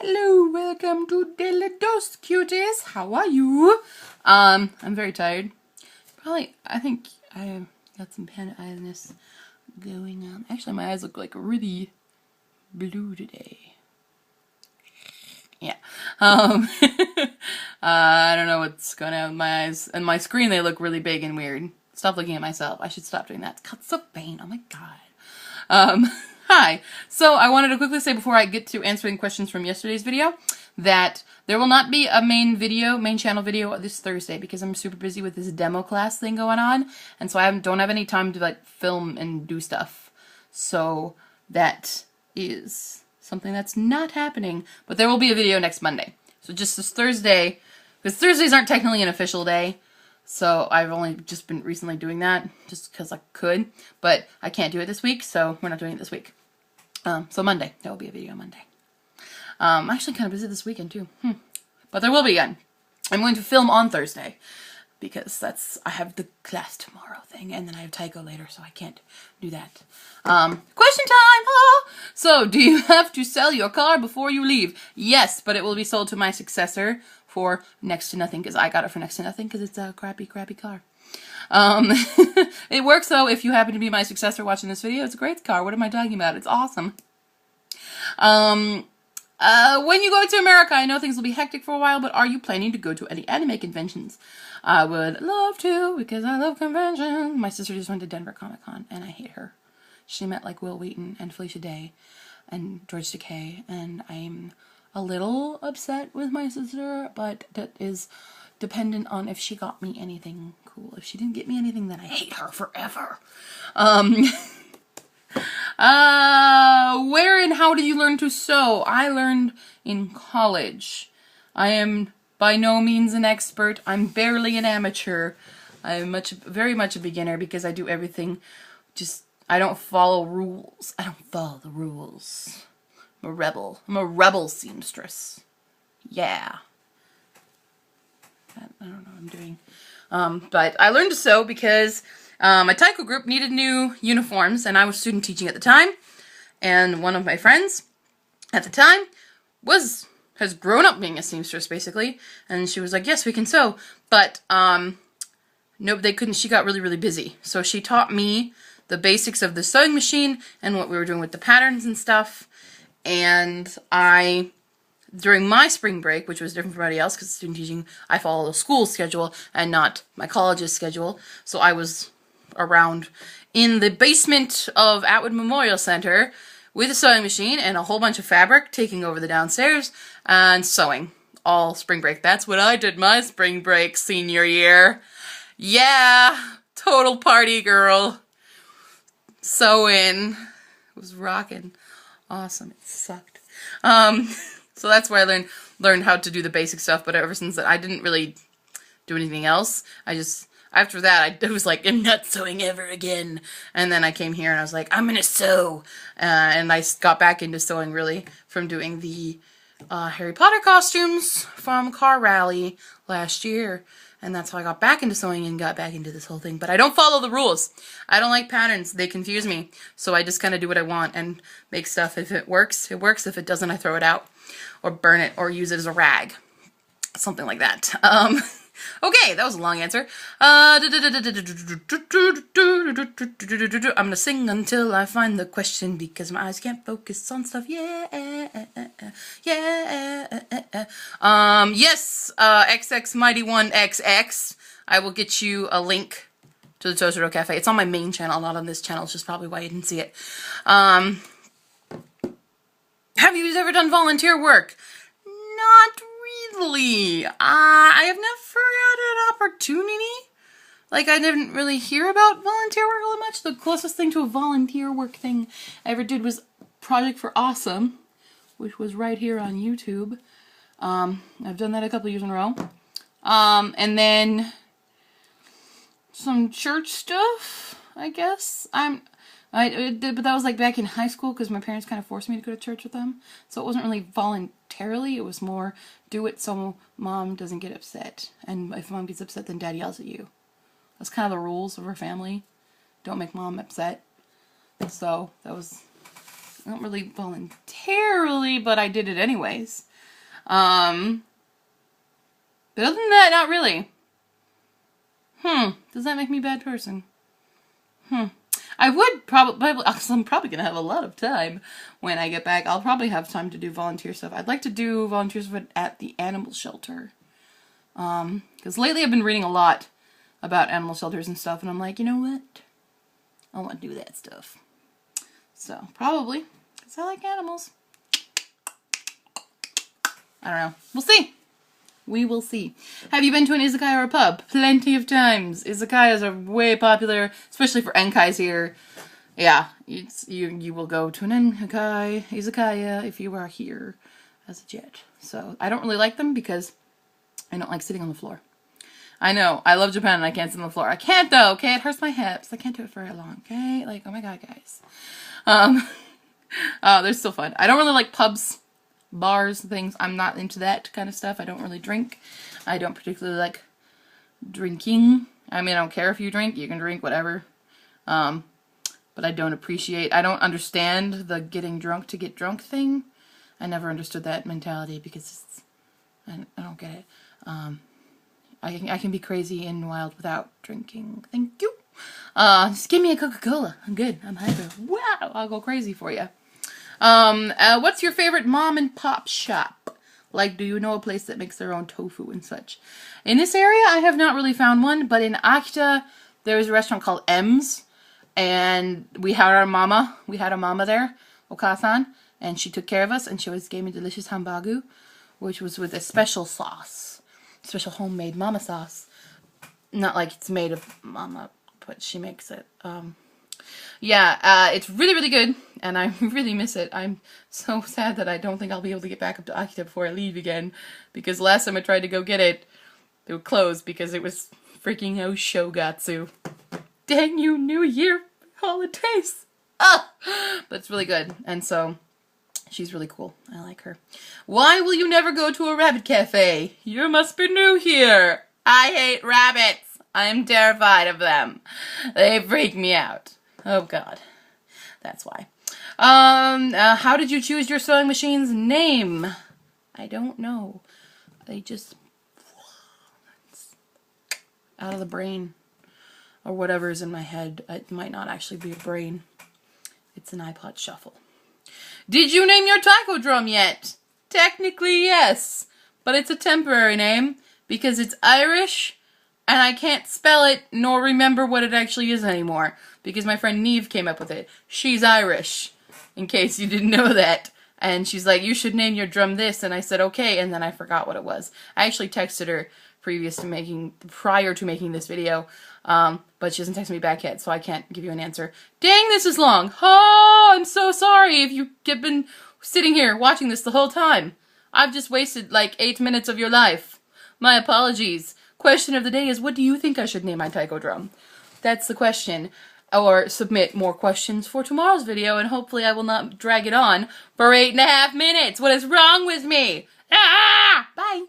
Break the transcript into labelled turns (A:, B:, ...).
A: Hello, welcome to Daily Dose, cuties. How are you? I'm very tired. I think I got some panda-eyedness going on. Actually, my eyes look like really blue today. Yeah. I don't know what's going on with my eyes. And my screen, they look really big and weird. Stop looking at myself. I should stop doing that. It's so vain. Oh my god. Hi. So I wanted to quickly say before I get to answering questions from yesterday's video that there will not be a main channel video this Thursday because I'm super busy with this demo class thing going on, and so I don't have any time to like film and do stuff. So that is something that's not happening, but there will be a video next Monday. So just this Thursday, because Thursdays aren't technically an official day, so I've only just been recently doing that just because I could, but I can't do it this week, so we're not doing it this week. So Monday, there will be a video Monday. I'm actually kind of busy this weekend too, but there will be again. I'm going to film on Thursday because I have the class tomorrow thing, and then I have Tycho later, so I can't do that. Question time! Oh! So, do you have to sell your car before you leave? Yes, but it will be sold to my successor for next to nothing, because I got it for next to nothing, because it's a crappy car. It works though if you happen to be my successor watching this video. It's a great car. What am I talking about? It's awesome. When you go to America, I know things will be hectic for a while, but are you planning to go to any anime conventions? I would love to, because I love conventions. My sister just went to Denver Comic Con, and I hate her. She met like Will Wheaton and Felicia Day and George Takei, and I'm a little upset with my sister, but that is dependent on if she got me anything cool. If she didn't get me anything, then I hate her forever. Where and how did you learn to sew? I learned in college. I am by no means an expert. I'm barely an amateur. I'm very much a beginner because I do everything. I don't follow rules. I don't follow the rules. I'm a rebel. I'm a rebel seamstress. Yeah. I don't know what I'm doing. But I learned to sew because my Taiko group needed new uniforms, and I was student teaching at the time, and one of my friends at the time has grown up being a seamstress, basically, and she was like, yes, we can sew, but no, they couldn't. She got really, really busy, so she taught me the basics of the sewing machine and what we were doing with the patterns and stuff, and during my spring break, which was different from everybody else because student teaching, I follow the school schedule and not my college's schedule. So I was around in the basement of Atwood Memorial Center with a sewing machine and a whole bunch of fabric, taking over the downstairs and sewing all spring break. That's what I did my spring break senior year. Yeah, total party girl. Sewing. It was rocking. Awesome. It sucked. So that's where I learned how to do the basic stuff, but ever since that, I didn't really do anything else. After that, I was like, I'm not sewing ever again. And then I came here and I was like, I'm gonna sew. And I got back into sewing, really, from doing the Harry Potter costumes from Car Rally last year. And that's how I got back into sewing and got back into this whole thing. But I don't follow the rules. I don't like patterns. They confuse me. So I just kind of do what I want and make stuff. If it works, it works. If it doesn't, I throw it out. Or burn it, or use it as a rag. Something like that. Okay, that was a long answer. I'm gonna sing until I find the question because my eyes can't focus on stuff. Yeah, yeah. Yes, XX Mighty One XX. I will get you a link to the Totoro Cafe. It's on my main channel, not on this channel. It's just probably why you didn't see it. Have you ever done volunteer work? Not really. I have never had an opportunity. Like, I didn't really hear about volunteer work all that much. The closest thing to a volunteer work thing I ever did was Project for Awesome, which was right here on YouTube. I've done that a couple years in a row. And then some church stuff, I guess. But that was like back in high school because my parents kind of forced me to go to church with them. So it wasn't really voluntarily. It was more do it so mom doesn't get upset. And if mom gets upset, then dad yells at you. That's kind of the rules of our family. Don't make mom upset. So that was not really voluntarily, but I did it anyways. But other than that, not really. Does that make me a bad person? I would probably, I'm probably going to have a lot of time when I get back. I'll probably have time to do volunteer stuff. I'd like to do volunteer stuff at the animal shelter. Because lately I've been reading a lot about animal shelters and stuff, and I'm like, you know what? I want to do that stuff. So, probably, because I like animals. I don't know. We'll see. We will see. Have you been to an izakaya or a pub? Plenty of times. Izakayas are way popular, especially for enkais here. Yeah, you will go to an izakaya if you are here as a jet. So I don't really like them because I don't like sitting on the floor. I know, I love Japan and I can't sit on the floor. I can't though, okay? It hurts my hips. I can't do it for very long, okay? Like, oh my god, guys. They're still fun. I don't really like pubs, bars, things. I'm not into that kind of stuff. I don't really drink. I don't particularly like drinking. I mean, I don't care if you drink. You can drink, whatever. But I don't understand the getting drunk to get drunk thing. I never understood that mentality because I don't get it. I can be crazy and wild without drinking. Thank you. Just give me a Coca-Cola. I'm good. I'm hyper. Wow, I'll go crazy for you. What's your favorite mom and pop shop? Like, do you know a place that makes their own tofu and such? In this area, I have not really found one, but in Akita, there is a restaurant called M's, and we had our mama. We had a mama there, Okasan, and she took care of us, and she always gave me delicious hambagu, which was with a special sauce. Special homemade mama sauce. Not like it's made of mama, but she makes it. It's really, really good, and I really miss it. I'm so sad that I don't think I'll be able to get back up to Akita before I leave again, because last time I tried to go get it, they were closed because it was freaking Oshogatsu. Dang you, New Year holidays! But it's really good, and so she's really cool. I like her. Why will you never go to a rabbit cafe? You must be new here. I hate rabbits. I am terrified of them. They freak me out. Oh god. That's why. How did you choose your sewing machine's name? I don't know. They just out of the brain. Or whatever is in my head. It might not actually be a brain. It's an iPod Shuffle. Did you name your taiko drum yet? Technically, yes. But it's a temporary name because it's Irish and I can't spell it nor remember what it actually is anymore because my friend Neve came up with it. She's Irish, in case you didn't know that. And she's like, you should name your drum this. And I said, okay. And then I forgot what it was. I actually texted her prior to making this video. But she hasn't texted me back yet, so I can't give you an answer. Dang, this is long. Oh, I'm so sorry if you've been sitting here watching this the whole time. I've just wasted like 8 minutes of your life. My apologies. Question of the day is, what do you think I should name my taiko drum? That's the question. Or submit more questions for tomorrow's video, and hopefully I will not drag it on for 8.5 minutes. What is wrong with me? Ah! Bye!